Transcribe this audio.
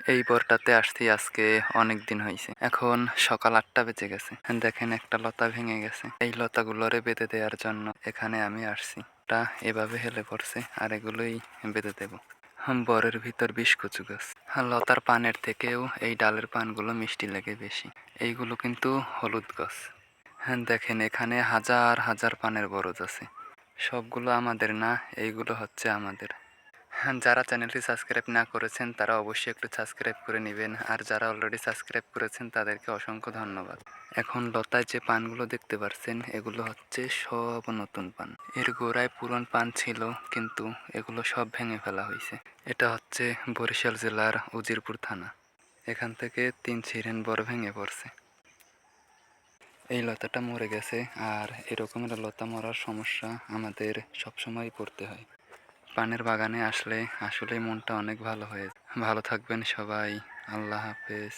এই বরটাতে আসছি আজকে অনেক দিন হয়েছে। এখন সকাল 8টা বেজে গেছে। দেখেন একটা লতা ভেঙে গেছে। এই লতাগুলোরে বেঁধে দেওয়ার জন্য এখানে আমি আসছি। টা এভাবে হেলে পড়ছে আর এগুলোই বেঁধে দেব। বরের ভিতর বিষ কচু গাছ। লতার পানের থেকেও এই ডালের পানগুলো মিষ্টি লাগে বেশি। এইগুলো কিন্তু হলুদ গাছ। দেখেন এখানে হাজার হাজার পানের বরজ আছে। সবগুলো আমাদের না, এইগুলো হচ্ছে আমাদের। যারা চ্যানেলটি সাবস্ক্রাইব না করেছেন তারা অবশ্যই একটু সাবস্ক্রাইব করে নেবেন, আর যারা অলরেডি সাবস্ক্রাইব করেছেন তাদেরকে অসংখ্য ধন্যবাদ। এখন লতায় যে পানগুলো দেখতে পাচ্ছেন এগুলো হচ্ছে সব নতুন পান। এর গোড়ায় পুরন পান ছিল, কিন্তু এগুলো সব ভেঙে ফেলা হয়েছে। এটা হচ্ছে বরিশাল জেলার উজিরপুর থানা। এখান থেকে 3 সিরেন বর ভেঙে পড়ছে। এই লতাটা মরে গেছে, আর এরকমের লতা মরার সমস্যা আমাদের সবসময় পড়তে হয়। পানের বাগানে আসলে আসলে মনটা অনেক ভালো হয়ে। ভালো থাকবেন সবাই। আল্লাহ হাফেজ।